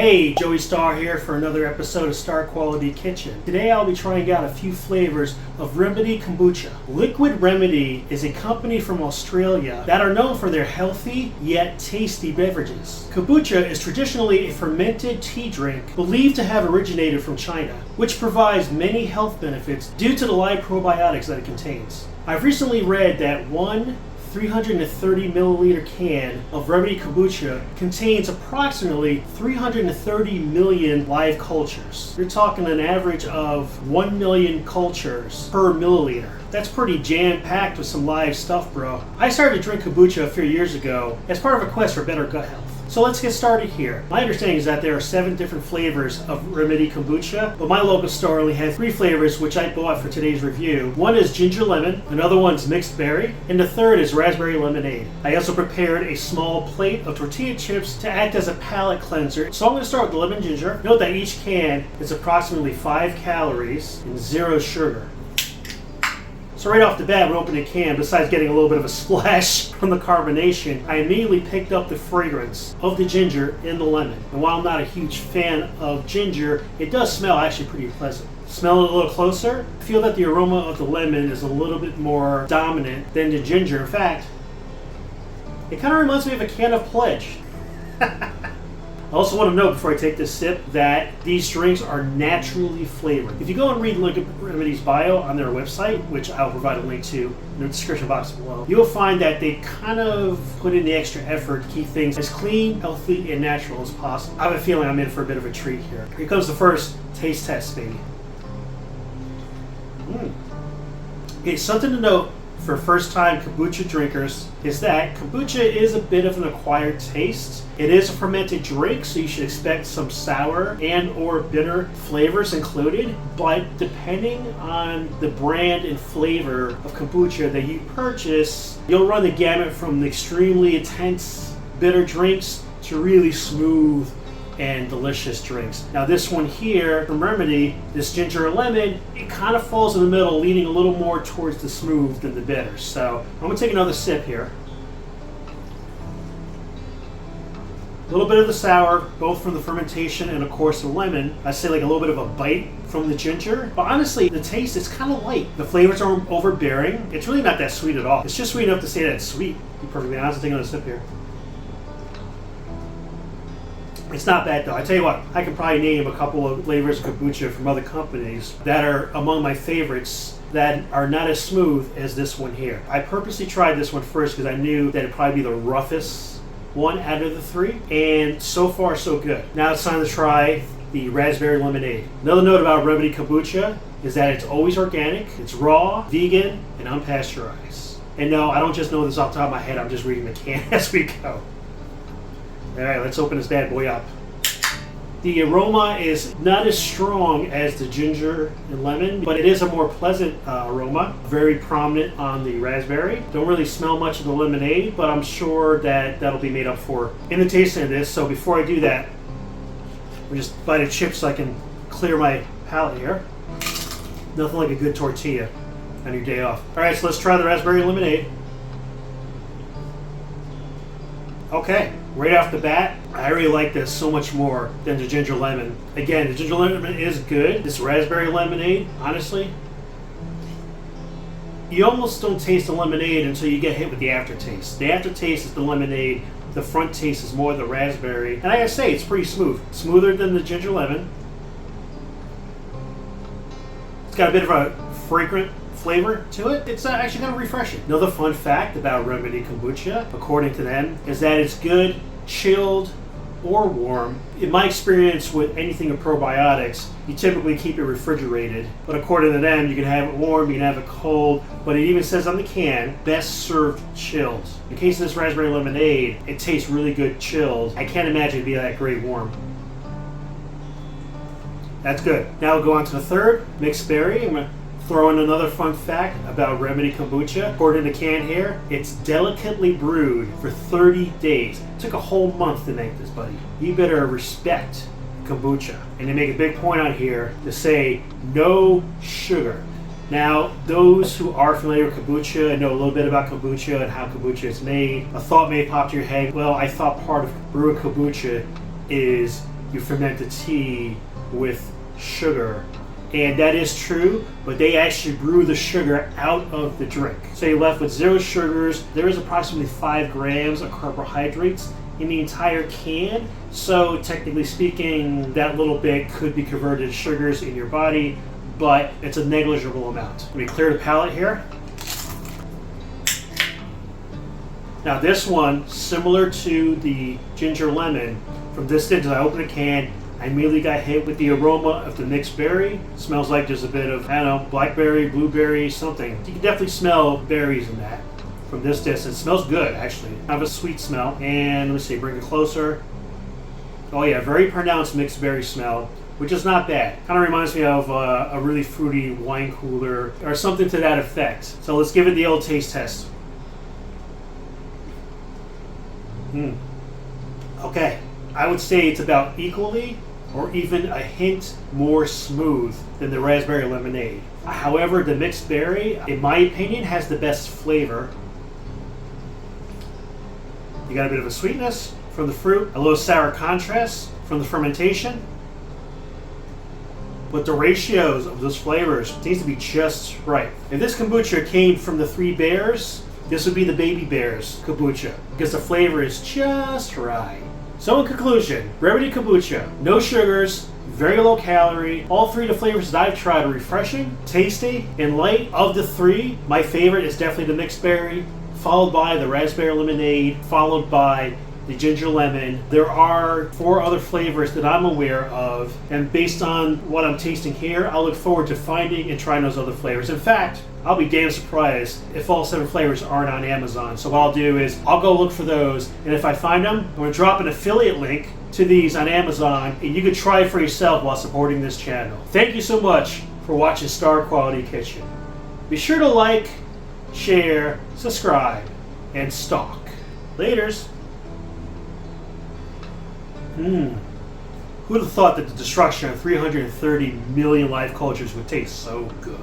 Hey, Joey Starr here for another episode of Starr Quality Kitchen. Today I'll be trying out a few flavors of Remedy Kombucha. Liquid Remedy is a company from Australia that are known for their healthy yet tasty beverages. Kombucha is traditionally a fermented tea drink believed to have originated from China, which provides many health benefits due to the live probiotics that it contains. I've recently read that one 330 milliliter can of Remedy Kombucha contains approximately 330 million live cultures. You're talking an average of 1 million cultures per milliliter. That's pretty jam-packed with some live stuff, bro. I started to drink kombucha a few years ago as part of a quest for better gut health. So let's get started here. My understanding is that there are 7 different flavors of Remedy Kombucha, but my local store only had 3 flavors which I bought for today's review. One is ginger lemon, another one's mixed berry, and the third is raspberry lemonade. I also prepared a small plate of tortilla chips to act as a palate cleanser. So I'm going to start with the lemon ginger. Note that each can is approximately 5 calories and 0 sugar. So right off the bat, when opening a can, besides getting a little bit of a splash from the carbonation, I immediately picked up the fragrance of the ginger in the lemon. And while I'm not a huge fan of ginger, it does smell actually pretty pleasant. Smell it a little closer. I feel that the aroma of the lemon is a little bit more dominant than the ginger. In fact, it kind of reminds me of a can of Pledge. I also want to note before I take this sip that these drinks are naturally flavored. If you go and read Liquid Remedy's bio on their website, which I'll provide a link to in the description box below, you'll find that they kind of put in the extra effort to keep things as clean, healthy, and natural as possible. I have a feeling I'm in for a bit of a treat here. Here comes the first taste test, baby. Okay, something to note for first-time kombucha drinkers is that kombucha is a bit of an acquired taste. It is a fermented drink, so you should expect some sour and or bitter flavors included, but depending on the brand and flavor of kombucha that you purchase, you'll run the gamut from the extremely intense bitter drinks to really smooth and delicious drinks. Now this one here from Remedy, this ginger and lemon, it kind of falls in the middle, leaning a little more towards the smooth than the bitter. So I'm gonna take another sip here. A little bit of the sour, both from the fermentation and of course the lemon. I say like a little bit of a bite from the ginger, but honestly the taste is kind of light. The flavors aren't overbearing. It's really not that sweet at all. It's just sweet enough to say that it's sweet. To be perfectly honest, I'll take another sip here. It's not bad though. I tell you what, I can probably name a couple of flavors of kombucha from other companies that are among my favorites that are not as smooth as this one here. I purposely tried this one first because I knew that it'd probably be the roughest one out of the 3, and so far so good. Now it's time to try the raspberry lemonade. Another note about Remedy Kombucha is that it's always organic, it's raw, vegan, and unpasteurized. And no, I don't just know this off the top of my head, I'm just reading the can as we go. Alright, let's open this bad boy up. The aroma is not as strong as the ginger and lemon, but it is a more pleasant aroma. Very prominent on the raspberry. Don't really smell much of the lemonade, but I'm sure that that'll be made up for in the tasting of this. So before I do that, we just bite a chip so I can clear my palate here. Nothing like a good tortilla on your day off. Alright, so let's try the raspberry lemonade. Okay, right off the bat, I really like this so much more than the ginger lemon. Again, the ginger lemon is good. This raspberry lemonade, honestly, you almost don't taste the lemonade until you get hit with the aftertaste. The aftertaste is the lemonade, the front taste is more the raspberry. And I gotta say, it's pretty smooth. Smoother than the ginger lemon. It's got a bit of a fragrant flavor to it. It's actually kind of refreshing. Another fun fact about Remedy Kombucha, according to them, is that it's good chilled or warm. In my experience with anything with probiotics, you typically keep it refrigerated, but according to them, you can have it warm, you can have it cold, but it even says on the can, best served chilled. In case of this raspberry lemonade, it tastes really good chilled. I can't imagine it'd be that great warm. That's good. Now we'll go on to the third, mixed berry. I'm gonna throw in another fun fact about Remedy Kombucha. According to the can here, it's delicately brewed for 30 days. It took a whole month to make this, buddy. You better respect kombucha. And they make a big point on here to say no sugar. Now, those who are familiar with kombucha and know a little bit about kombucha and how kombucha is made, a thought may pop to your head, well, I thought part of brewing kombucha is you ferment the tea with sugar. And that is true, but they actually brew the sugar out of the drink. So you're left with 0 sugars. There is approximately 5 grams of carbohydrates in the entire can. So technically speaking, that little bit could be converted to sugars in your body, but it's a negligible amount. Let me clear the palate here. Now this one, similar to the ginger lemon, from distance I opened the can, I immediately got hit with the aroma of the mixed berry. It smells like there's a bit of, I don't know, blackberry, blueberry, something. You can definitely smell berries in that from this distance. It smells good, actually. I have a sweet smell. And let me see, bring it closer. Oh yeah, very pronounced mixed berry smell, which is not bad. Kind of reminds me of a really fruity wine cooler or something to that effect. So let's give it the old taste test. Okay, I would say it's about equally or even a hint more smooth than the raspberry lemonade. However, the mixed berry, in my opinion, has the best flavor. You got a bit of a sweetness from the fruit, a little sour contrast from the fermentation. But the ratios of those flavors seems to be just right. If this kombucha came from the 3 bears, this would be the baby bears kombucha because the flavor is just right. So in conclusion, Remedy Kombucha, no sugars, very low calorie. All 3 of the flavors that I've tried are refreshing, tasty, and light. Of the 3, my favorite is definitely the mixed berry, followed by the raspberry lemonade, followed by the ginger lemon. There are 4 other flavors that I'm aware of, and based on what I'm tasting here, I look forward to finding and trying those other flavors. In fact, I'll be damn surprised if all 7 flavors aren't on Amazon. So what I'll do is I'll go look for those, and if I find them, I'm going to drop an affiliate link to these on Amazon, and you can try it for yourself while supporting this channel. Thank you so much for watching Starr Quality Kitchen. Be sure to like, share, subscribe, and stalk. Laters. Who would have thought that the destruction of 330 million life cultures would taste so good?